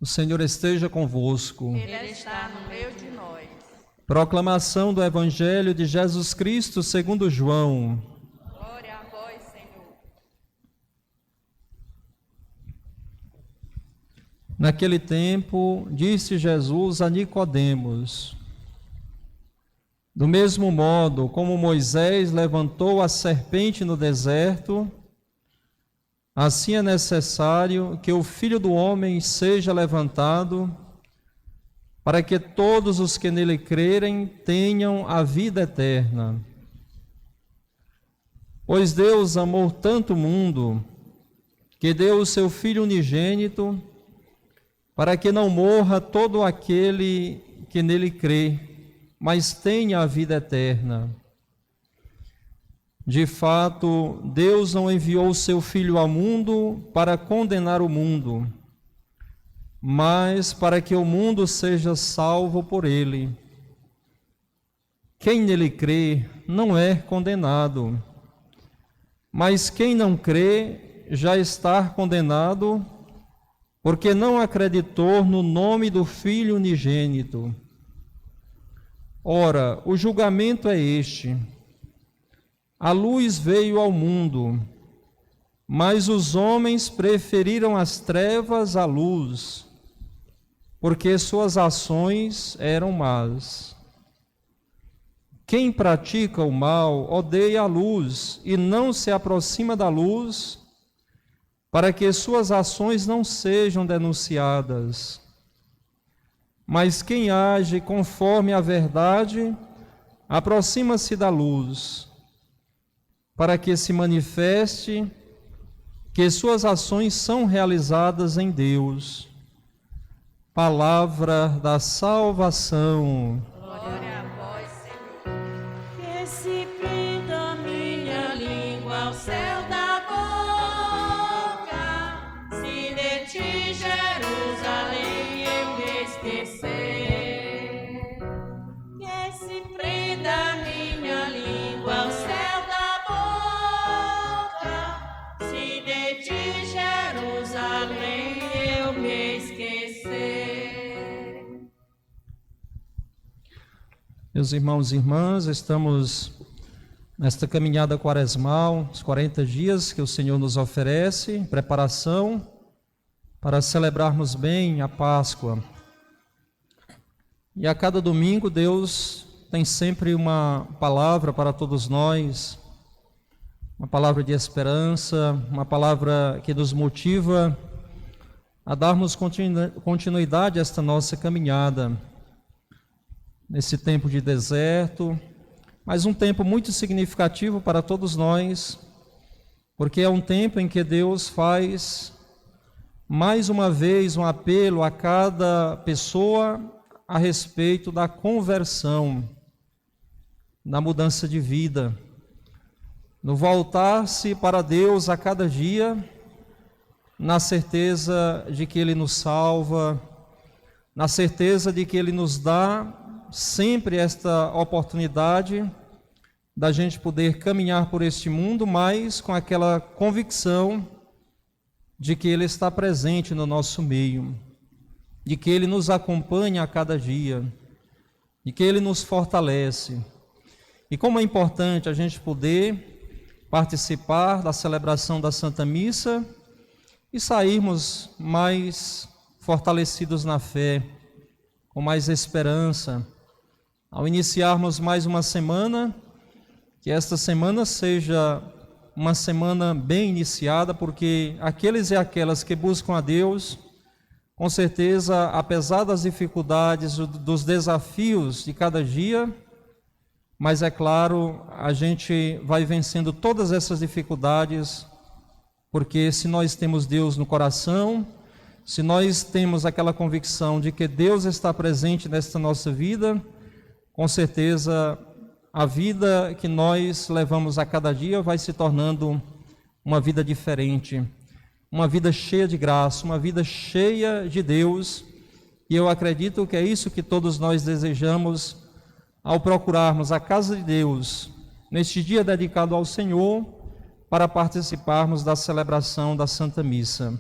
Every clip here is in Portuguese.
O Senhor esteja convosco. Ele está no meio de nós. Proclamação do Evangelho de Jesus Cristo segundo João. Glória a vós, Senhor. Naquele tempo, disse Jesus a Nicodemos: do mesmo modo como Moisés levantou a serpente no deserto, assim é necessário que o Filho do Homem seja levantado, para que todos os que nele crerem tenham a vida eterna. Pois Deus amou tanto o mundo, que deu o seu Filho unigênito, para que não morra todo aquele que nele crê, mas tenha a vida eterna. De fato, Deus não enviou o seu Filho ao mundo para condenar o mundo, mas para que o mundo seja salvo por ele. Quem nele crê não é condenado, mas quem não crê já está condenado, porque não acreditou no nome do Filho unigênito. Ora, o julgamento é este: a luz veio ao mundo, mas os homens preferiram as trevas à luz, porque suas ações eram más. Quem pratica o mal odeia a luz e não se aproxima da luz, para que suas ações não sejam denunciadas. Mas quem age conforme a verdade aproxima-se da luz, para que se manifeste que suas ações são realizadas em Deus. Palavra da salvação. Glória a vós, Senhor. Que se prenda minha língua ao céu da boca, se de ti, Jerusalém, eu me esquecer. Que se prenda minha língua ao céu da boca, se de ti, Jerusalém, eu me esquecer. Meus irmãos e irmãs, estamos nesta caminhada quaresmal, os 40 dias que o Senhor nos oferece, em preparação para celebrarmos bem a Páscoa. E a cada domingo Deus tem sempre uma palavra para todos nós, uma palavra de esperança, uma palavra que nos motiva a darmos continuidade a esta nossa caminhada, nesse tempo de deserto, mas um tempo muito significativo para todos nós, porque é um tempo em que Deus faz mais uma vez um apelo a cada pessoa a respeito da conversão, da mudança de vida, no voltar-se para Deus a cada dia, na certeza de que Ele nos salva, na certeza de que Ele nos dá sempre esta oportunidade da gente poder caminhar por este mundo, mas com aquela convicção de que Ele está presente no nosso meio, de que Ele nos acompanha a cada dia, de que Ele nos fortalece. E como é importante a gente poder participar da celebração da Santa Missa e sairmos mais fortalecidos na fé, com mais esperança, ao iniciarmos mais uma semana, que esta semana seja uma semana bem iniciada, porque aqueles e aquelas que buscam a Deus, com certeza, apesar das dificuldades, dos desafios de cada dia, mas é claro, a gente vai vencendo todas essas dificuldades, porque se nós temos Deus no coração, se nós temos aquela convicção de que Deus está presente nesta nossa vida, com certeza a vida que nós levamos a cada dia vai se tornando uma vida diferente, uma vida cheia de graça, uma vida cheia de Deus, e eu acredito que é isso que todos nós desejamos ao procurarmos a casa de Deus, neste dia dedicado ao Senhor, para participarmos da celebração da Santa Missa.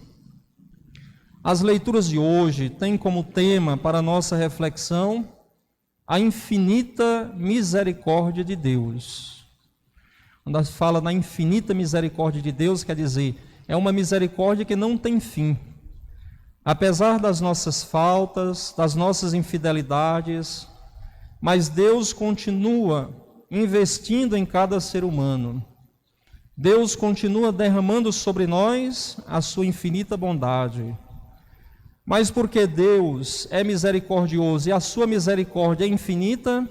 As leituras de hoje têm como tema para nossa reflexão a infinita misericórdia de Deus. Quando se fala na infinita misericórdia de Deus, quer dizer, é uma misericórdia que não tem fim. Apesar das nossas faltas, das nossas infidelidades, mas Deus continua investindo em cada ser humano. Deus continua derramando sobre nós a sua infinita bondade. Mas porque Deus é misericordioso e a sua misericórdia é infinita,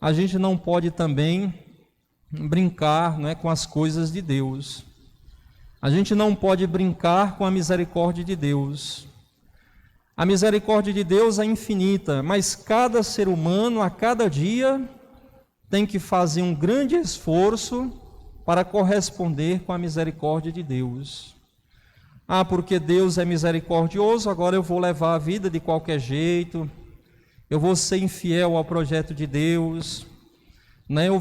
a gente não pode também brincar, com as coisas de Deus. A gente não pode brincar com a misericórdia de Deus. A misericórdia de Deus é infinita, mas cada ser humano, a cada dia, tem que fazer um grande esforço para corresponder com a misericórdia de Deus. Porque Deus é misericordioso, agora eu vou levar a vida de qualquer jeito, eu vou ser infiel ao projeto de Deus, não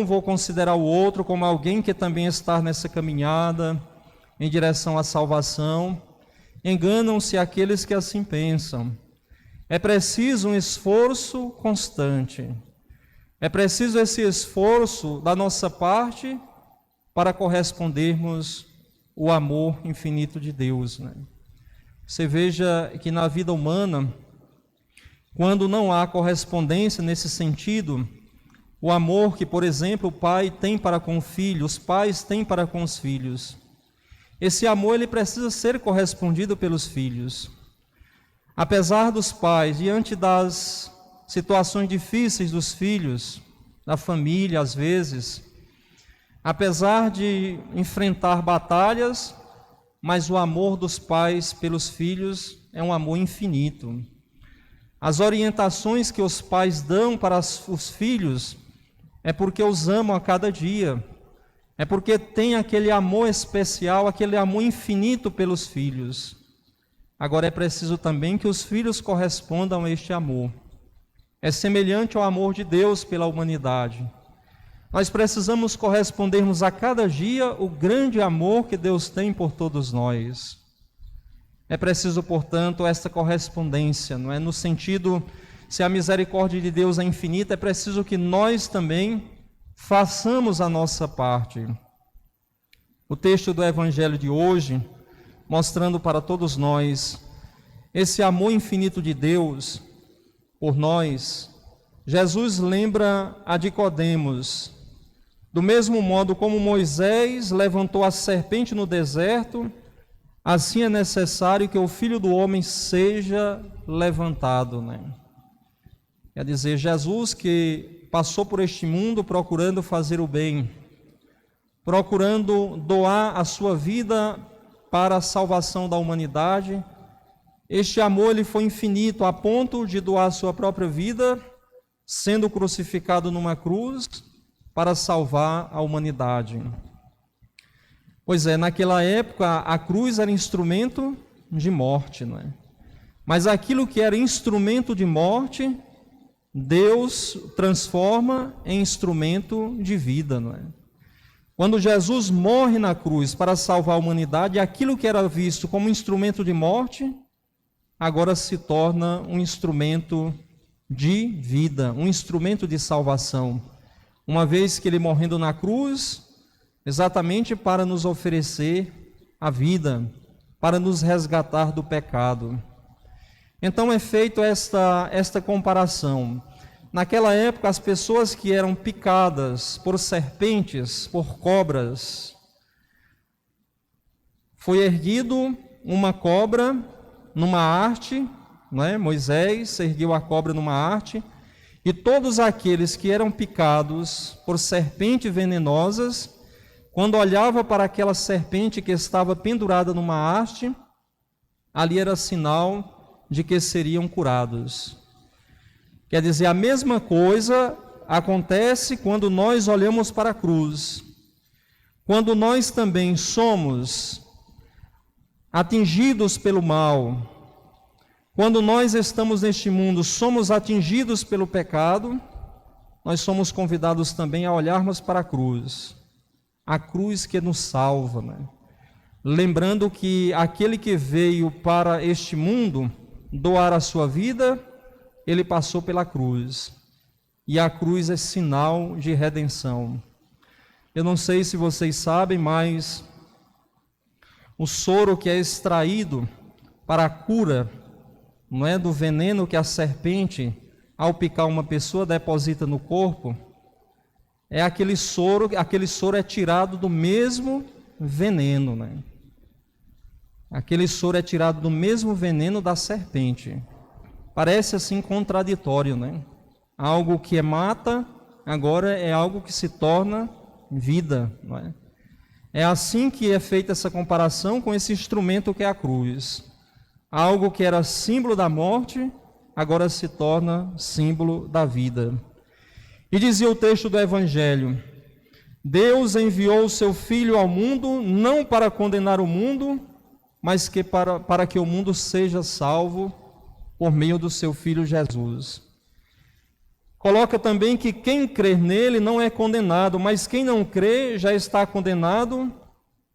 vou considerar o outro como alguém que também está nessa caminhada em direção à salvação. Enganam-se aqueles que assim pensam. É preciso um esforço constante. É preciso esse esforço da nossa parte para correspondermos o amor infinito de Deus. Você veja que na vida humana, quando não há correspondência nesse sentido, o amor que, por exemplo, o pai tem para com o filho, os pais têm para com os filhos, esse amor ele precisa ser correspondido pelos filhos. Apesar dos pais, diante das situações difíceis dos filhos, da família às vezes, apesar de enfrentar batalhas, mas o amor dos pais pelos filhos é um amor infinito. As orientações que os pais dão para os filhos é porque os amam a cada dia, é porque tem aquele amor especial, aquele amor infinito pelos filhos. Agora é preciso também que os filhos correspondam a este amor. É semelhante ao amor de Deus pela humanidade. Nós precisamos correspondermos a cada dia o grande amor que Deus tem por todos nós. É preciso, portanto, esta correspondência, no sentido, se a misericórdia de Deus é infinita, é preciso que nós também façamos a nossa parte. O texto do Evangelho de hoje, mostrando para todos nós esse amor infinito de Deus por nós, Jesus lembra a Nicodemos. Do mesmo modo como Moisés levantou a serpente no deserto, assim é necessário que o Filho do Homem seja levantado. Quer dizer, Jesus que passou por este mundo procurando fazer o bem, procurando doar a sua vida para a salvação da humanidade. Este amor ele foi infinito a ponto de doar a sua própria vida, sendo crucificado numa cruz para salvar a humanidade. Pois é, naquela época a cruz era instrumento de morte, Mas aquilo que era instrumento de morte, Deus transforma em instrumento de vida, Quando Jesus morre na cruz para salvar a humanidade, aquilo que era visto como instrumento de morte, agora se torna um instrumento de vida, um instrumento de salvação. Uma vez que ele morrendo na cruz, exatamente para nos oferecer a vida, para nos resgatar do pecado. Então é feita esta comparação. Naquela época, as pessoas que eram picadas por serpentes, por cobras, foi erguido uma cobra numa haste, Moisés ergueu a cobra numa haste, e todos aqueles que eram picados por serpentes venenosas, quando olhava para aquela serpente que estava pendurada numa haste, ali era sinal de que seriam curados. Quer dizer, a mesma coisa acontece quando nós olhamos para a cruz. Quando nós também somos atingidos pelo mal, quando nós estamos neste mundo, somos atingidos pelo pecado, nós somos convidados também a olharmos para a cruz que nos salva, lembrando que aquele que veio para este mundo doar a sua vida, ele passou pela cruz. E a cruz é sinal de redenção. Eu não sei se vocês sabem, mas o soro que é extraído para a cura, não é, do veneno que a serpente, ao picar uma pessoa, deposita no corpo, é aquele soro é tirado do mesmo veneno, né? Aquele soro é tirado do mesmo veneno da serpente. Parece assim contraditório, né? Algo que mata, agora é algo que se torna vida, não é? É assim que é feita essa comparação com esse instrumento que é a cruz. Algo que era símbolo da morte, agora se torna símbolo da vida. E dizia o texto do Evangelho: Deus enviou o seu Filho ao mundo, não para condenar o mundo, mas que para que o mundo seja salvo por meio do seu Filho Jesus. Coloca também que quem crer nele não é condenado, mas quem não crê já está condenado,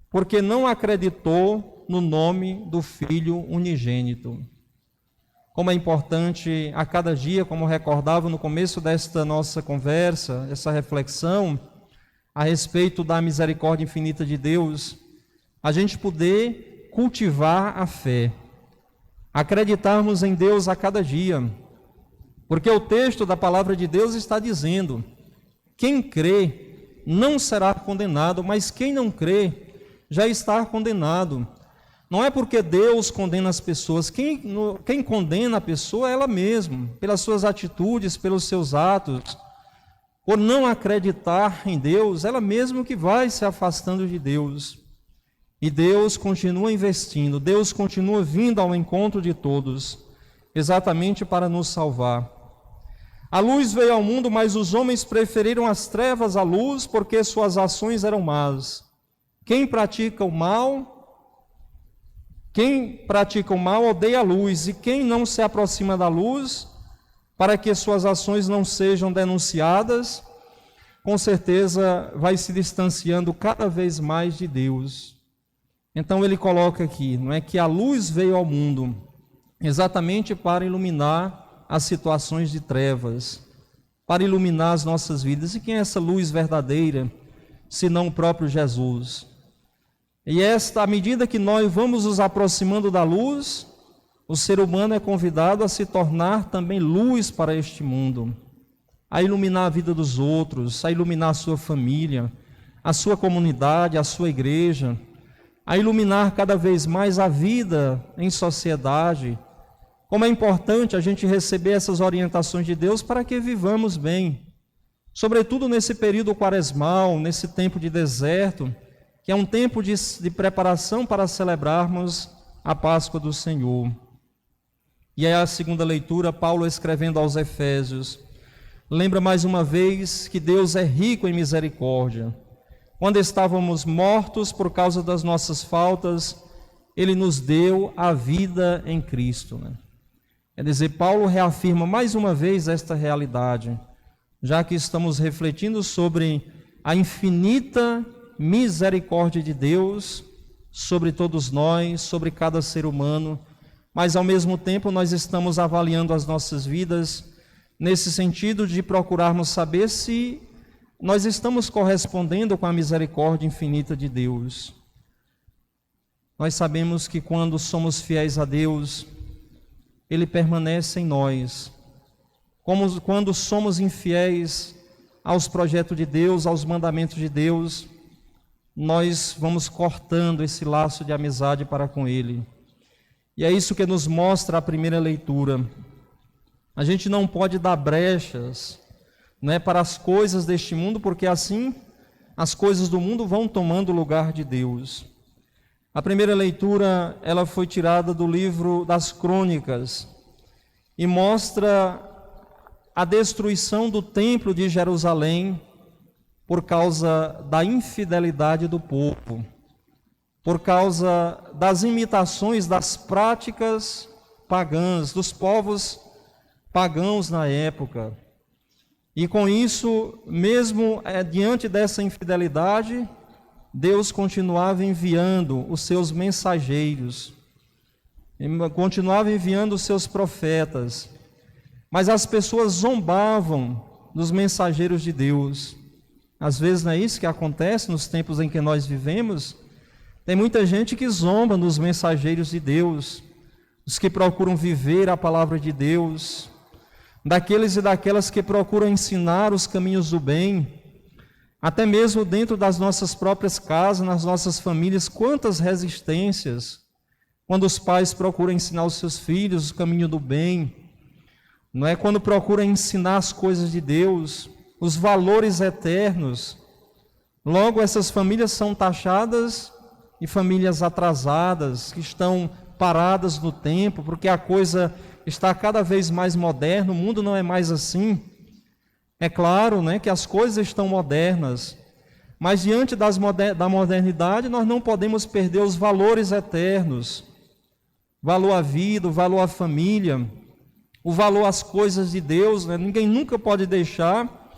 porque não acreditou no nome do Filho unigênito. Como é importante a cada dia, como recordava no começo desta nossa conversa, essa reflexão a respeito da misericórdia infinita de Deus, a gente poder cultivar a fé, acreditarmos em Deus a cada dia, porque o texto da palavra de Deus está dizendo: quem crê não será condenado, mas quem não crê já está condenado. Não é porque Deus condena as pessoas, quem condena a pessoa é ela mesma, pelas suas atitudes, pelos seus atos. Por não acreditar em Deus, ela mesma que vai se afastando de Deus. E Deus continua investindo, Deus continua vindo ao encontro de todos, exatamente para nos salvar. A luz veio ao mundo, mas os homens preferiram as trevas à luz, porque suas ações eram más. Quem pratica o mal odeia a luz, e quem não se aproxima da luz, para que suas ações não sejam denunciadas, com certeza vai se distanciando cada vez mais de Deus. Então ele coloca aqui, não é, que a luz veio ao mundo exatamente para iluminar as situações de trevas, para iluminar as nossas vidas. E quem é essa luz verdadeira, senão o próprio Jesus? E à medida que nós vamos nos aproximando da luz, o ser humano é convidado a se tornar também luz para este mundo, a iluminar a vida dos outros, a iluminar a sua família, a sua comunidade, a sua igreja, a iluminar cada vez mais a vida em sociedade. Como é importante a gente receber essas orientações de Deus para que vivamos bem, sobretudo nesse período quaresmal, nesse tempo de deserto, que é um tempo de preparação para celebrarmos a Páscoa do Senhor. E é a segunda leitura, Paulo escrevendo aos Efésios, lembra mais uma vez que Deus é rico em misericórdia. Quando estávamos mortos por causa das nossas faltas, Ele nos deu a vida em Cristo, né? Quer dizer, Paulo reafirma mais uma vez esta realidade, já que estamos refletindo sobre a infinita misericórdia de Deus sobre todos nós, sobre cada ser humano, mas ao mesmo tempo nós estamos avaliando as nossas vidas nesse sentido de procurarmos saber se nós estamos correspondendo com a misericórdia infinita de Deus. Nós sabemos que quando somos fiéis a Deus, Ele permanece em nós. Como quando somos infiéis aos projetos de Deus, aos mandamentos de Deus, nós vamos cortando esse laço de amizade para com Ele. E é isso que nos mostra a primeira leitura. A gente não pode dar brechas, né, para as coisas deste mundo, porque assim as coisas do mundo vão tomando o lugar de Deus. A primeira leitura, ela foi tirada do livro das Crônicas e mostra a destruição do templo de Jerusalém por causa da infidelidade do povo, por causa das imitações das práticas pagãs, dos povos pagãos na época. E com isso, mesmo diante dessa infidelidade, Deus continuava enviando os seus mensageiros, continuava enviando os seus profetas, mas as pessoas zombavam dos mensageiros de Deus. Às vezes não é isso que acontece nos tempos em que nós vivemos? Tem muita gente que zomba dos mensageiros de Deus, os que procuram viver a palavra de Deus, daqueles e daquelas que procuram ensinar os caminhos do bem, até mesmo dentro das nossas próprias casas, nas nossas famílias. Quantas resistências quando os pais procuram ensinar os seus filhos o caminho do bem, não é? Quando procuram ensinar as coisas de Deus, os valores eternos. Logo, essas famílias são taxadas de famílias atrasadas, que estão paradas no tempo, porque a coisa está cada vez mais moderna, o mundo não é mais assim. É claro, né, que as coisas estão modernas, mas diante da modernidade nós não podemos perder os valores eternos, valor à vida, o valor à família, o valor às coisas de Deus, né? Ninguém nunca pode deixar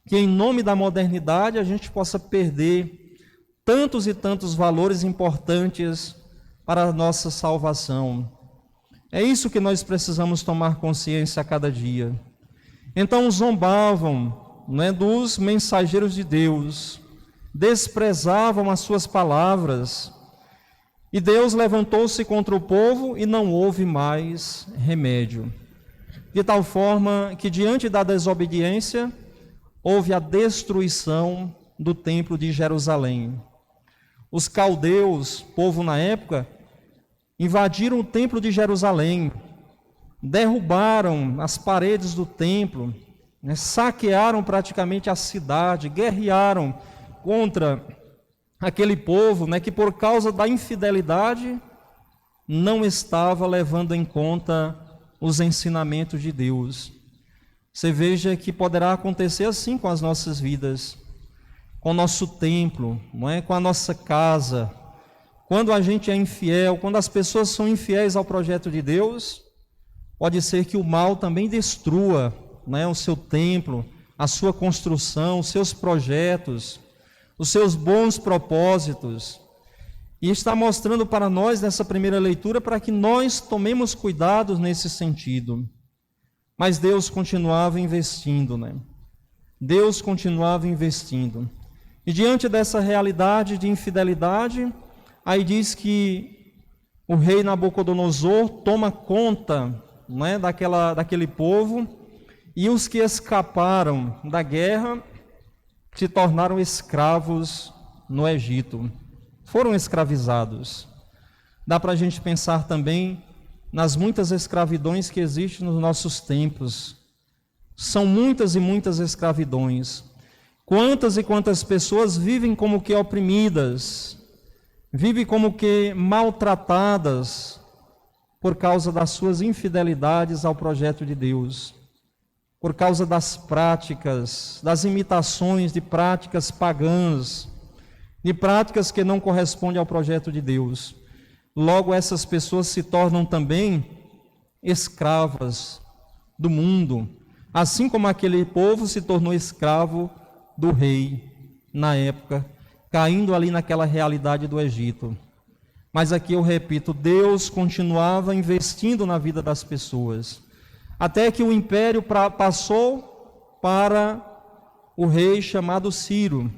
que em nome da modernidade a gente possa perder tantos e tantos valores importantes para a nossa salvação. É isso que nós precisamos tomar consciência a cada dia. Então zombavam, né, dos mensageiros de Deus, desprezavam as suas palavras, e Deus levantou-se contra o povo e não houve mais remédio. De tal forma que diante da desobediência houve a destruição do templo de Jerusalém. Os caldeus, povo na época, invadiram o templo de Jerusalém, derrubaram as paredes do templo, né, saquearam praticamente a cidade, guerrearam contra aquele povo, né, que por causa da infidelidade não estava levando em conta os ensinamentos de Deus. Você veja que poderá acontecer assim com as nossas vidas, com o nosso templo, não é? Com a nossa casa. Quando a gente é infiel, quando as pessoas são infiéis ao projeto de Deus, pode ser que o mal também destrua, né, o seu templo, a sua construção, os seus projetos, os seus bons propósitos. E está mostrando para nós nessa primeira leitura para que nós tomemos cuidado nesse sentido. Mas Deus continuava investindo, né? Deus continuava investindo. E diante dessa realidade de infidelidade, aí diz que o rei Nabucodonosor toma conta, né, daquele povo, e os que escaparam da guerra se tornaram escravos no Egito, foram escravizados. Dá para a gente pensar também nas muitas escravidões que existem nos nossos tempos. São muitas e muitas escravidões. Quantas e quantas pessoas vivem como que oprimidas, vivem como que maltratadas por causa das suas infidelidades ao projeto de Deus, por causa das práticas, das imitações de práticas pagãs, de práticas que não correspondem ao projeto de Deus. Logo, essas pessoas se tornam também escravas do mundo, assim como aquele povo se tornou escravo do rei na época, caindo ali naquela realidade do Egito. Mas aqui eu repito, Deus continuava investindo na vida das pessoas, até que o império passou para o rei chamado Ciro.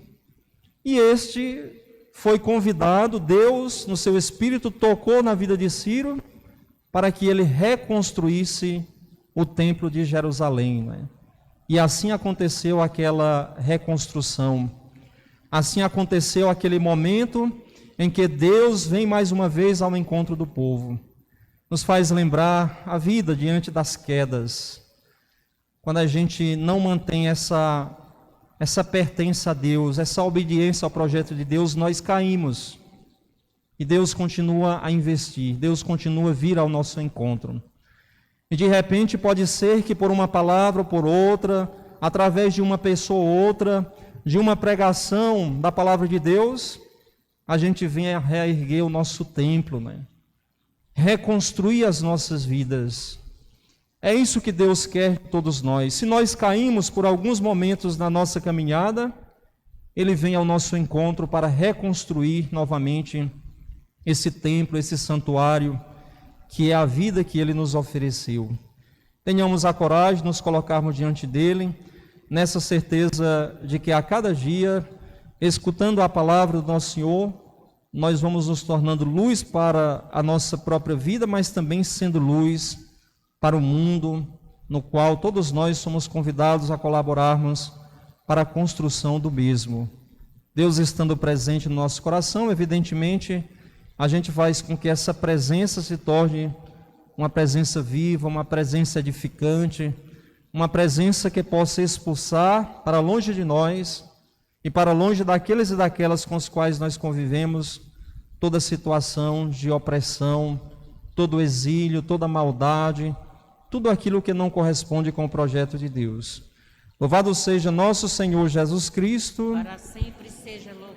E este foi convidado, Deus, no seu espírito, tocou na vida de Ciro para que ele reconstruísse o templo de Jerusalém, né? E assim aconteceu aquela reconstrução. Assim aconteceu aquele momento em que Deus vem mais uma vez ao encontro do povo. Nos faz lembrar a vida diante das quedas. Quando a gente não mantém essa pertença a Deus, essa obediência ao projeto de Deus, nós caímos. E Deus continua a investir, Deus continua a vir ao nosso encontro. E de repente pode ser que por uma palavra ou por outra, através de uma pessoa ou outra, de uma pregação da palavra de Deus, a gente venha reerguer o nosso templo, né? Reconstruir as nossas vidas. É isso que Deus quer de todos nós. Se nós caímos por alguns momentos na nossa caminhada, Ele vem ao nosso encontro para reconstruir novamente esse templo, esse santuário, que é a vida que Ele nos ofereceu. Tenhamos a coragem de nos colocarmos diante dEle, nessa certeza de que a cada dia, escutando a palavra do nosso Senhor, nós vamos nos tornando luz para a nossa própria vida, mas também sendo luz para o mundo, no qual todos nós somos convidados a colaborarmos para a construção do mesmo. Deus estando presente no nosso coração, evidentemente, a gente faz com que essa presença se torne uma presença viva, uma presença edificante, uma presença que possa expulsar para longe de nós e para longe daqueles e daquelas com os quais nós convivemos toda situação de opressão, todo exílio, toda maldade, tudo aquilo que não corresponde com o projeto de Deus. Louvado seja nosso Senhor Jesus Cristo. Para sempre seja louvado.